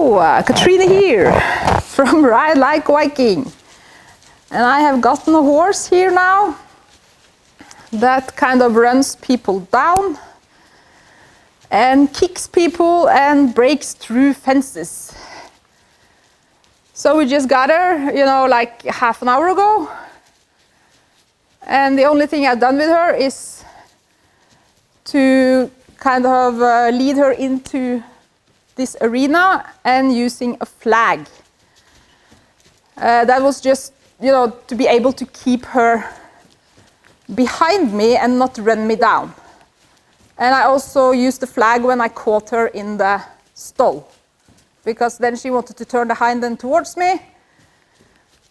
Hello, Katrina here from Ride Like Viking. And I have gotten a horse here now that kind of runs people down and kicks people and breaks through fences. So we just got her, you know, like half an hour ago. And the only thing I've done with her is to kind of lead her into this arena and using a flag. That was just, you know, to be able to keep her behind me and not run me down. And I also used the flag when I caught her in the stall, because then she wanted to turn the hind end towards me,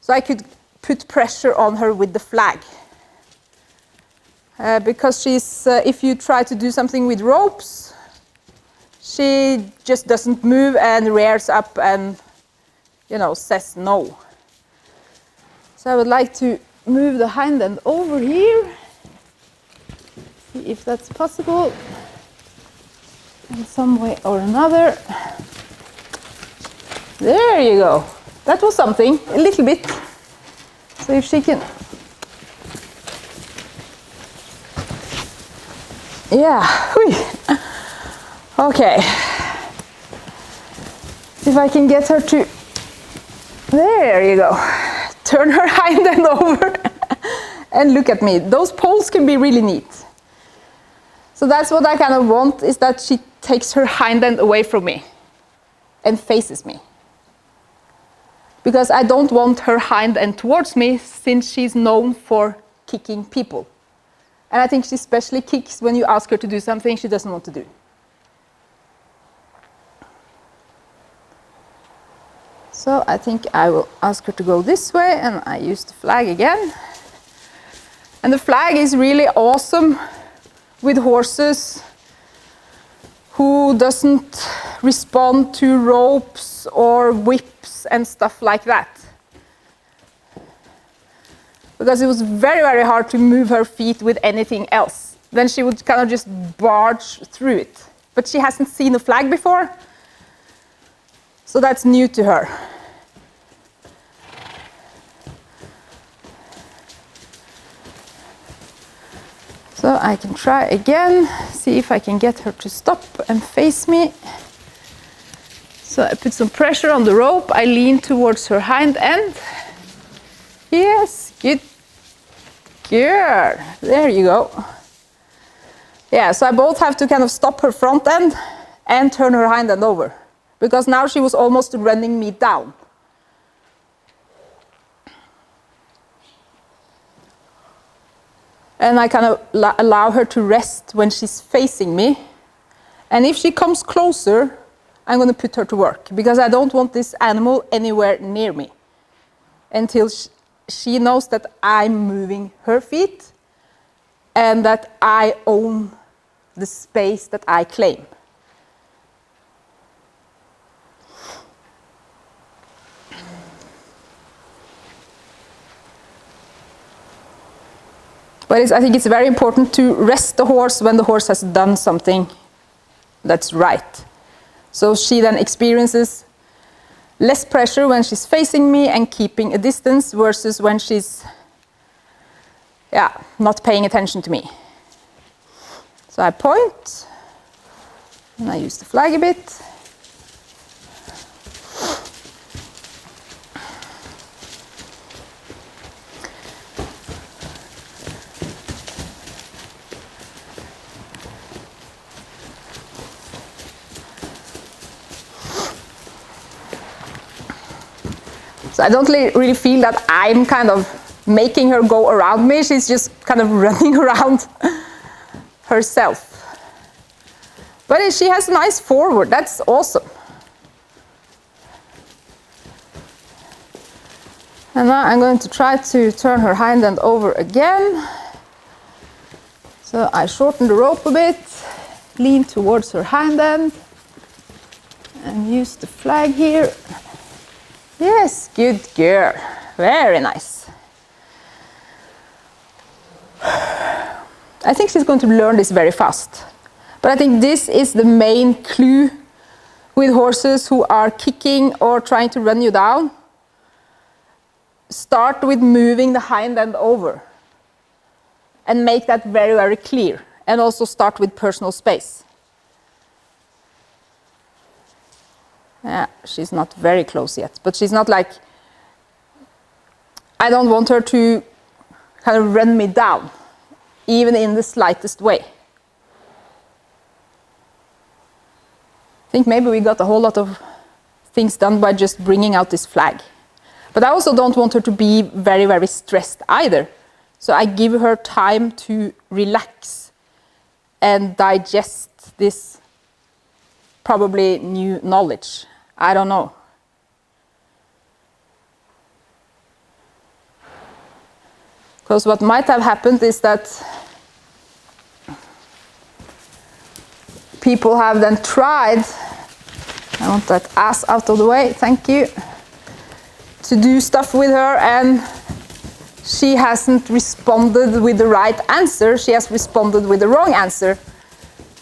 so I could put pressure on her with the flag. Because she's, if you try to do something with ropes, she just doesn't move and rears up and, you know, says no. So I would like to move the hind end over here, see if that's possible in some way or another. There you go. That was something, a little bit. So if she can, yeah, okay. If I can get her to, there you go. Turn her hind end over and look at me. Those poles can be really neat. So that's what I kind of want, is that she takes her hind end away from me and faces me. Because I don't want her hind end towards me, since she's known for kicking people. And I think she especially kicks when you ask her to do something she doesn't want to do. So I think I will ask her to go this way, and I use the flag again. And the flag is really awesome with horses who doesn't respond to ropes or whips and stuff like that. Because it was very, very hard to move her feet with anything else. Then she would kind of just barge through it. But she hasn't seen a flag before, so that's new to her. So I can try again, see if I can get her to stop and face me. So I put some pressure on the rope, I lean towards her hind end. Yes, good girl, there you go. Yeah, so I both have to kind of stop her front end and turn her hind end over, because now she was almost running me down. And I kind of allow her to rest when she's facing me. And if she comes closer, I'm going to put her to work, because I don't want this animal anywhere near me until she knows that I'm moving her feet and that I own the space that I claim. But I think it's very important to rest the horse when the horse has done something that's right. So she then experiences less pressure when she's facing me and keeping a distance, versus when she's, yeah, not paying attention to me. So I point, and I use the flag a bit. So I don't really feel that I'm kind of making her go around me. She's just kind of running around herself. But she has a nice forward. That's awesome. And now I'm going to try to turn her hind end over again. So I shorten the rope a bit, lean towards her hind end, and use the flag here. Yes, good girl. Very nice. I think she's going to learn this very fast. But I think this is the main clue with horses who are kicking or trying to run you down, start with moving the hind end over and make that very, very clear. And also start with personal space. Yeah, she's not very close yet, but she's not like, I don't want her to kind of run me down, even in the slightest way. I think maybe we got a whole lot of things done by just bringing out this flag. But I also don't want her to be very, very stressed either. So I give her time to relax and digest this probably new knowledge. I don't know. Because what might have happened is that people have then tried, I want that ass out of the way, thank you, to do stuff with her, and she hasn't responded with the right answer, she has responded with the wrong answer.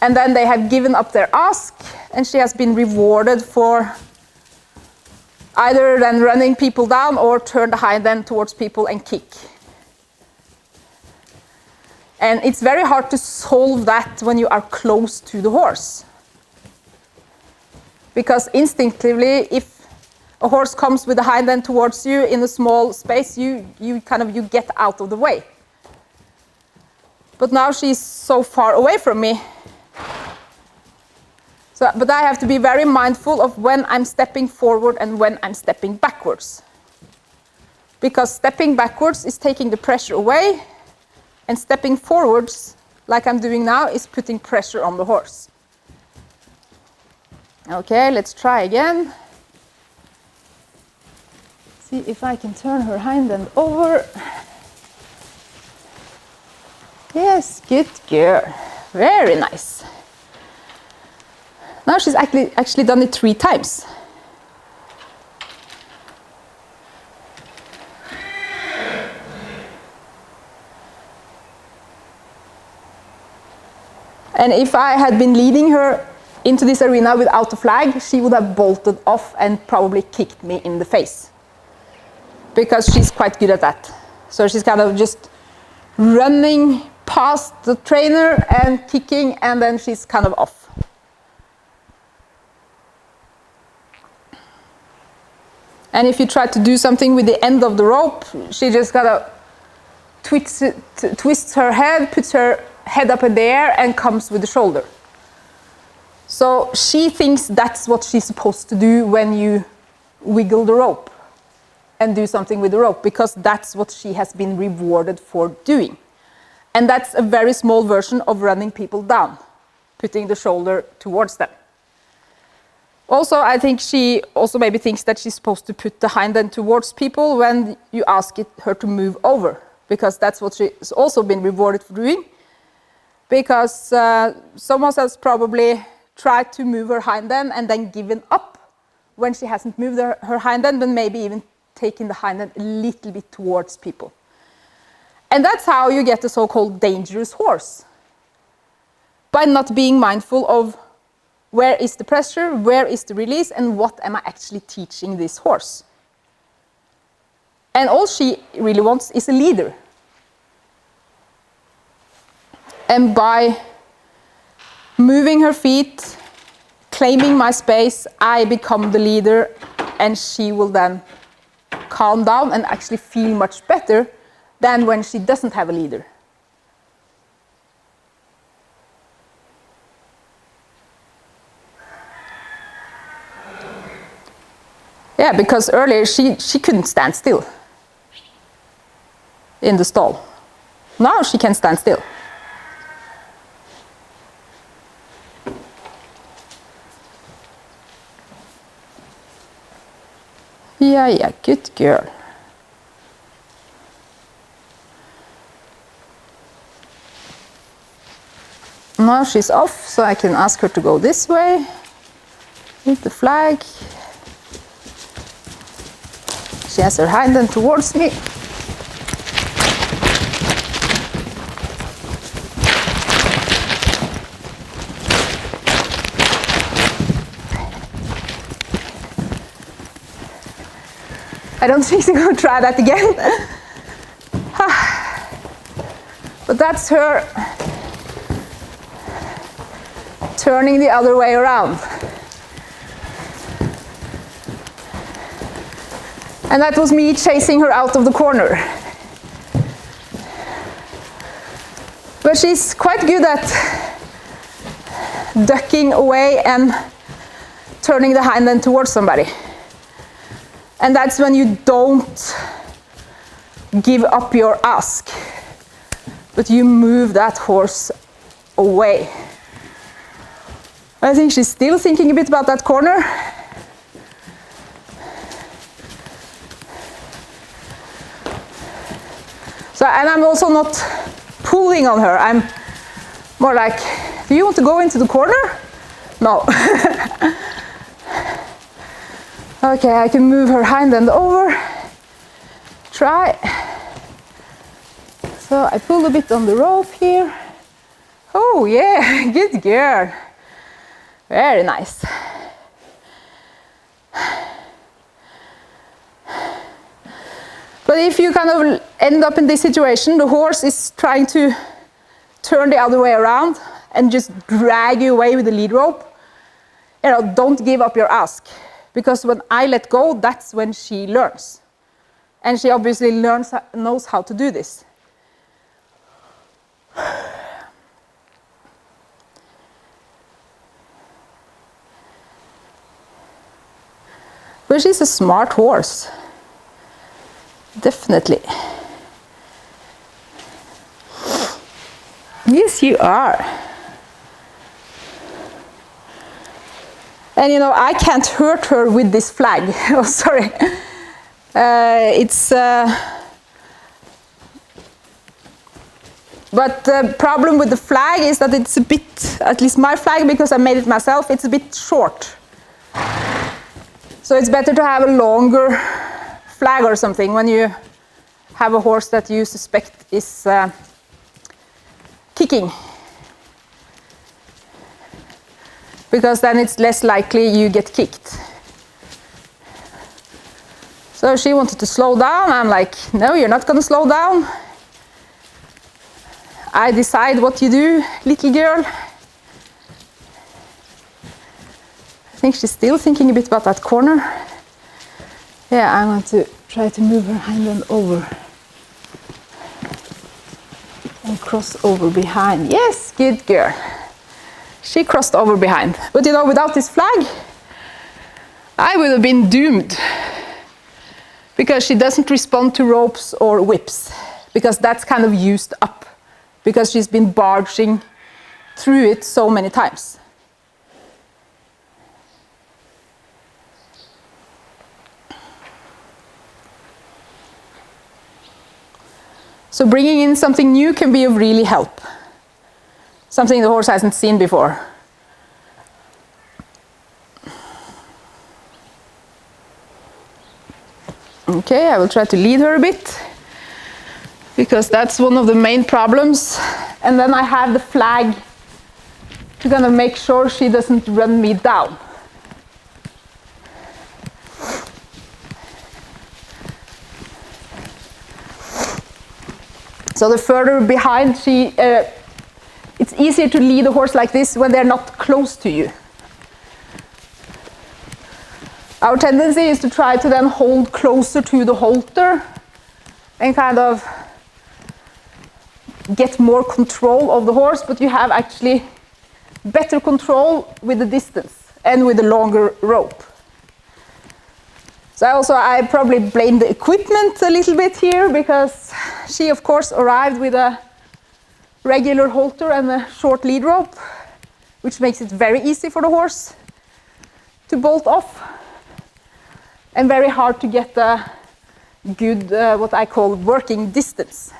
And then they have given up their ask, and she has been rewarded for either then running people down or turn the hind end towards people and kick. And it's very hard to solve that when you are close to the horse. Because instinctively, if a horse comes with the hind end towards you in a small space, you get out of the way. But now she's so far away from me. But I have to be very mindful of when I'm stepping forward and when I'm stepping backwards. Because stepping backwards is taking the pressure away, and stepping forwards, like I'm doing now, is putting pressure on the horse. Okay, let's try again. See if I can turn her hind end over. Yes, good girl. Very nice. Now she's actually done it 3 times. And if I had been leading her into this arena without a flag, she would have bolted off and probably kicked me in the face. Because she's quite good at that. So she's kind of just running past the trainer and kicking, and then she's kind of off. And if you try to do something with the end of the rope, she just kind of twists her head, puts her head up in the air, and comes with the shoulder. So she thinks that's what she's supposed to do when you wiggle the rope and do something with the rope, because that's what she has been rewarded for doing. And that's a very small version of running people down, putting the shoulder towards them. Also, I think she also maybe thinks that she's supposed to put the hind end towards people when you ask her to move over, because that's what she's also been rewarded for doing. Because someone has probably tried to move her hind end and then given up when she hasn't moved her hind end, but maybe even taken the hind end a little bit towards people. And that's how you get the so-called dangerous horse. By not being mindful of where is the pressure, where is the release, and what am I actually teaching this horse. And all she really wants is a leader. And by moving her feet, claiming my space, I become the leader, and she will then calm down and actually feel much better than when she doesn't have a leader. Yeah, because earlier she couldn't stand still in the stall. Now she can stand still. Yeah, good girl. Now she's off, so I can ask her to go this way with the flag. She has her hind end towards me. I don't think she's going to try that again. But that's her turning the other way around. And that was me chasing her out of the corner. But she's quite good at ducking away and turning the hind end towards somebody. And that's when you don't give up your ask, but you move that horse away. I think she's still thinking a bit about that corner. So, and I'm also not pulling on her. I'm more like, do you want to go into the corner? No. Okay, I can move her hind end over. Try. So I pulled a bit on the rope here. Oh yeah, good girl. Very nice. But if you kind of end up in this situation, the horse is trying to turn the other way around and just drag you away with the lead rope, you know, don't give up your ask. Because when I let go, that's when she learns. And she obviously knows how to do this. But she's a smart horse. Definitely. Yes, you are. And you know, I can't hurt her with this flag. Oh, sorry. But the problem with the flag is that it's a bit, at least my flag, because I made it myself, it's a bit short. So it's better to have a longer flag or something when you have a horse that you suspect is kicking. Because then it's less likely you get kicked. So she wanted to slow down. I'm like, no, you're not going to slow down. I decide what you do, little girl. I think she's still thinking a bit about that corner. Yeah, I'm going to try to move her hind end over. And cross over behind. Yes, good girl. She crossed over behind. But you know, without this flag, I would have been doomed. Because she doesn't respond to ropes or whips. Because that's kind of used up. Because she's been barging through it so many times. So bringing in something new can be of really help. Something the horse hasn't seen before. Okay, I will try to lead her a bit, because that's one of the main problems. And then I have the flag to kind of make sure she doesn't run me down. So the further behind it's easier to lead a horse like this when they're not close to you. Our tendency is to try to then hold closer to the halter and kind of get more control of the horse, but you have actually better control with the distance and with the longer rope. So I probably blame the equipment a little bit here, because she of course arrived with a regular halter and a short lead rope, which makes it very easy for the horse to bolt off and very hard to get a good, what I call working distance.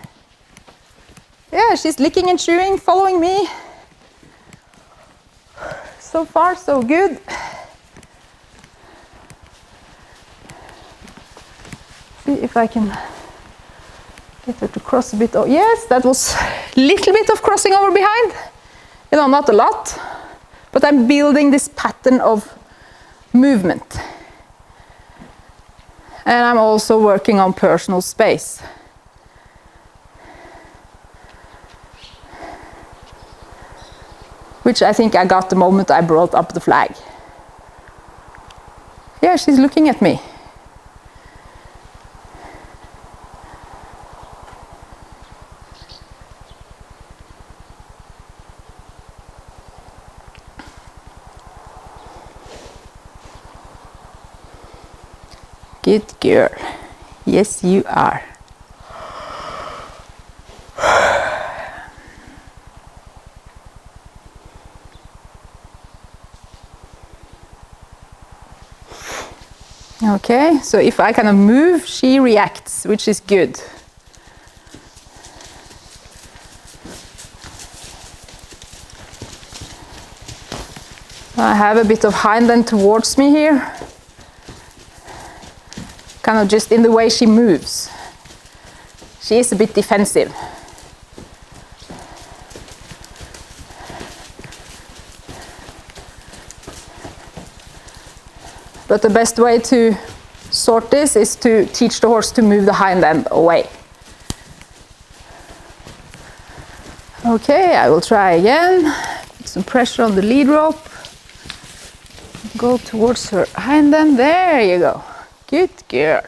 Yeah, she's licking and chewing, following me. So far, so good. See if I can get her to cross a bit. Oh, yes, that was a little bit of crossing over behind. You know, not a lot, but I'm building this pattern of movement. And I'm also working on personal space. Which I think I got the moment I brought up the flag. Yeah, she's looking at me. Good girl. Yes, you are. Okay, so if I kind of move, she reacts, which is good. I have a bit of hind end towards me here. Kind of just in the way she moves. She is a bit defensive. But the best way to sort this is to teach the horse to move the hind end away. Okay, I will try again. Put some pressure on the lead rope. Go towards her hind end. There you go. Good girl.